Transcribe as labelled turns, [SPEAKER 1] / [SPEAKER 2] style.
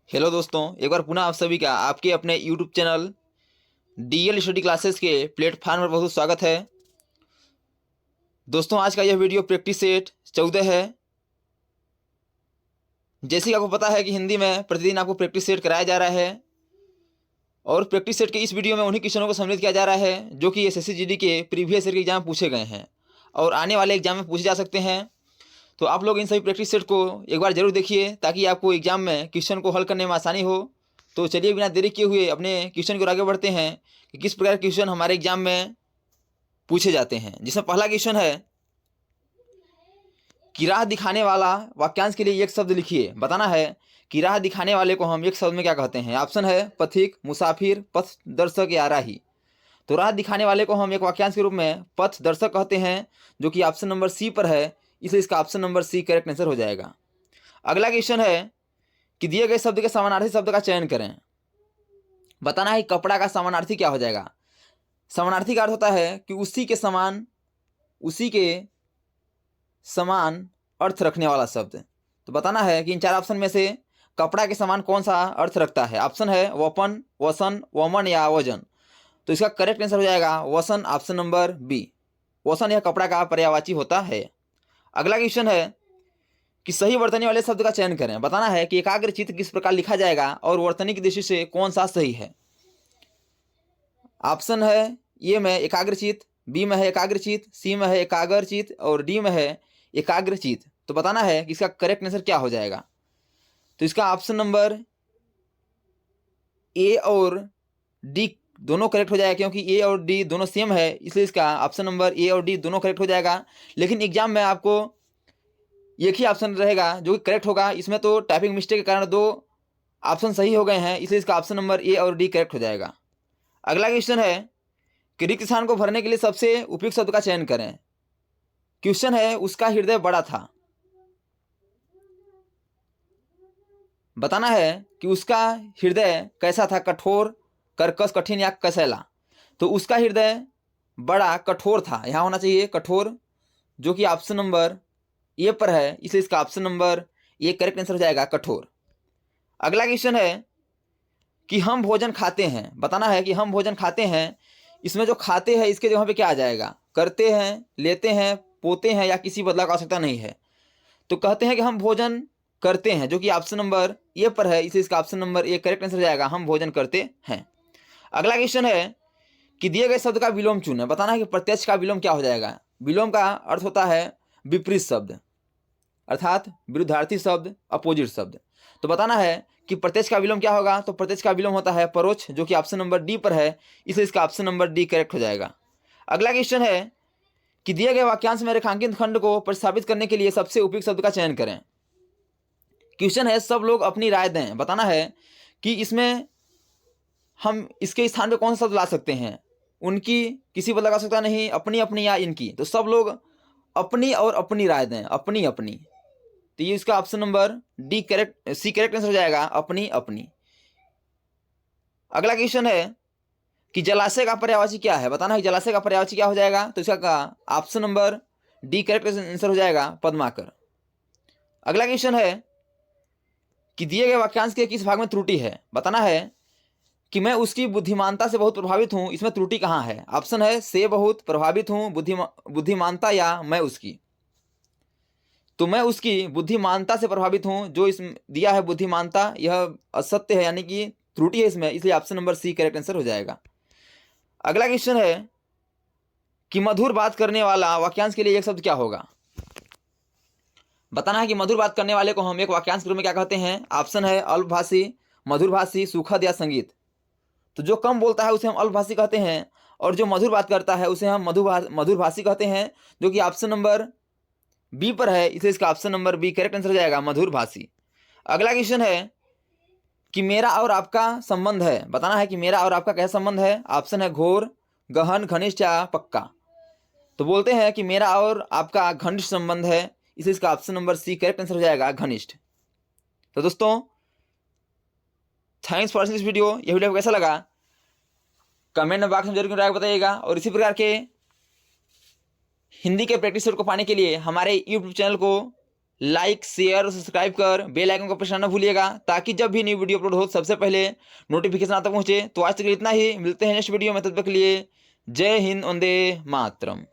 [SPEAKER 1] Hello दोस्तों, एक बार पुनः आप सभी का आपके अपने YouTube channel DL study classes के प्लेटफॉर्म पर बहुत स्वागत है। दोस्तों, आज का यह वीडियो प्रैक्टिस सेट 14 है। जैसे कि आपको पता है कि हिंदी में प्रतिदिन आपको प्रैक्टिस सेट कराया जा रहा है और प्रैक्टिस सेट के इस वीडियो में उन्हीं क्वेश्चनों को सम्मिलित किया जा रहा है जो कि एसएससी जीडी के प्रीवियस ईयर के एग्जाम में पूछे गए हैं और आने वाले एग्जाम में पूछे जा सकते हैं। तो आप लोग इन सभी प्रैक्टिस सेट को एक बार जरूर देखिए ताकि आपको एग्जाम में क्वेश्चन को हल करने में आसानी हो। तो चलिए बिना देरी किए हुए अपने क्वेश्चन को आगे बढ़ते हैं कि किस प्रकार के क्वेश्चन हमारे एग्जाम में पूछे जाते हैं। जिसमें पहला क्वेश्चन है कि राह दिखाने वाला वाक्यांश के लिए एक शब्द लिखिए। बताना है कि राह दिखाने वाले को हम एक शब्द में क्या कहते हैं। ऑप्शन है पथिक, मुसाफिर, पथ दर्शक या राही। तो राह दिखाने वाले को हम एक वाक्यांश के रूप में पथ दर्शक कहते हैं जो कि ऑप्शन नंबर सी पर है, इसलिए इसका option number C correct answer हो जाएगा। अगला क्वेश्चन है कि दिए गए शब्द के समानार्थी शब्द का चयन करें। बताना है कपड़ा का समानार्थी क्या हो जाएगा। समानार्थी का अर्थ होता है कि उसी के समान अर्थ रखने वाला शब्द। तो बताना है कि इन चार ऑप्शन में से कपड़ा के समान कौन सा अर्थ रखता है। ऑप्शन है वपन, वसन, वमन या वजन। तो इसका करेक्ट आंसर हो जाएगा वसन, ऑप्शन नंबर बी। वसन यह कपड़ा का पर्यायवाची होता है। अगला क्वेश्चन है कि सही वर्तनी वाले शब्द का चयन करें। बताना है कि एकाग्र चित्त किस प्रकार लिखा जाएगा और वर्तनी की दृष्टि से कौन सा सही है। ऑप्शन है ए में एकाग्रचित, बी में है एकाग्रचित, सी में है एकाग्रचित और डी में है एकाग्रचित। तो बताना है कि इसका करेक्ट आंसर क्या हो जाएगा। तो इसका ऑप्शन नंबर ए और डी दोनों करेक्ट हो जाएगा, क्योंकि ए और डी दोनों सेम है, इसलिए इसका ऑप्शन नंबर ए और डी दोनों करेक्ट हो जाएगा। लेकिन एग्जाम में आपको एक ही ऑप्शन रहेगा जो कि करेक्ट होगा। इसमें तो टाइपिंग मिस्टेक के कारण दो ऑप्शन सही हो गए हैं, इसलिए इसका ऑप्शन नंबर ए और डी करेक्ट हो जाएगा। अगला क्वेश्चन है कि रिक्त स्थान को भरने के लिए सबसे उपयुक्त शब्द का चयन करें। क्वेश्चन है उसका हृदय बड़ा था। बताना है कि उसका हृदय कैसा था, कठोर, कर्कश, कठिन या कसैला। तो उसका हृदय बड़ा कठोर था, यहाँ होना चाहिए कठोर, जो कि ऑप्शन नंबर ए पर है, इसलिए इसका option number A correct answer हो जाएगा कठोर। अगला क्वेश्चन है कि हम भोजन खाते हैं। बताना है कि हम भोजन खाते हैं, इसमें जो खाते हैं इसके जगह पे क्या आ जाएगा। करते हैं, लेते हैं, पोते हैं या किसी बदलाव की आवश्यकता नहीं है। तो कहते हैं कि हम भोजन करते हैं, जो कि ऑप्शन नंबर ए पर है, इसलिए इसका option number A correct answer हो जाएगा हम भोजन करते हैं। अगला क्वेश्चन है कि दिए गए शब्द का विलोम चुनें। बताना है कि प्रत्यक्ष का विलोम क्या हो जाएगा। विलोम का अर्थ होता है विपरीत शब्द, अर्थात विरुद्धार्थी शब्द, अपोजिट शब्द। तो बताना है कि प्रत्यक्ष का विलोम क्या होगा। तो प्रत्यक्ष का विलोम होता है परोक्ष, जो कि ऑप्शन नंबर डी पर है, इसलिए इसका ऑप्शन नंबर डी करेक्ट हो जाएगा। अगला क्वेश्चन है कि दिए गए वाक्यांश में रेखांकित खंड को प्रतिस्थापित करने के लिए सबसे उपयुक्त शब्द का चयन करें। क्वेश्चन है सब लोग अपनी राय दें। बताना है कि इसमें हम इसके स्थान पर कौन सा शब्द ला सकते हैं। उनकी किसी बदला का सकता नहीं, अपनी अपनी या इनकी। तो सब लोग अपनी और अपनी राय दें, अपनी अपनी। तो ये इसका option number D correct, C correct answer हो जाएगा अपनी अपनी। अगला क्वेश्चन है कि जलाशय का पर्यायवाची क्या है। बताना है जलाशय का पर्यायवाची क्या हो जाएगा। तो इसका option number D correct answer हो जाएगा पद्माकर। अगला क्वेश्चन है कि दिए गए वाक्यांश के किस भाग में त्रुटि है। बताना है कि मैं उसकी बुद्धिमानता से बहुत प्रभावित हूं, इसमें त्रुटि कहां है। ऑप्शन है से बहुत, प्रभावित हूं, बुद्धिमानता या मैं उसकी। तो मैं उसकी बुद्धिमानता से प्रभावित हूं, जो इस दिया है बुद्धिमानता यह असत्य है, यानी कि त्रुटि है इसमें, इसलिए option number C correct answer हो जाएगा। अगला क्वेश्चन है कि मधुर बात करने वाला वाक्यांश के लिए एक शब्द क्या होगा। बताना है कि मधुर बात करने वाले को हम एक वाक्यांश के रूप में क्या कहते हैं। ऑप्शन है अल्पभाषी, मधुरभाषी, सुखद या संगीत। तो जो कम बोलता है उसे हम अल्पभाषी कहते हैं और जो मधुर बात करता है उसे हम मधुरभाषी कहते हैं, जो कि ऑप्शन नंबर बी पर है, इसलिए इसका option number B correct answer हो जाएगा मधुरभाषी। अगला क्वेश्चन है कि मेरा और आपका संबंध है। बताना है कि मेरा और आपका कैसा संबंध है। ऑप्शन है घोर, गहन, घनिष्ठ या पक्का। तो बोलते हैं कि मेरा और आपका घनिष्ठ संबंध है, इसलिए इसका option number C correct answer हो जाएगा घनिष्ठ। तो दोस्तों, थैंक्स फॉर दिस वीडियो। यह वीडियो कैसा लगा कमेंट बॉक्स में जरूर राय बताइएगा और इसी प्रकार के हिंदी के प्रैक्टिस सेट को पाने के लिए हमारे यूट्यूब चैनल को लाइक, शेयर और सब्सक्राइब कर बेल आइकन को प्रेस करना भूलिएगा, ताकि जब भी न्यू वीडियो अपलोड हो सबसे पहले नोटिफिकेशन आता पहुंचे। तो आज तक इतना ही, मिलते हैं नेक्स्ट वीडियो में, तब तक के लिए जय हिंद, वंदे मातरम।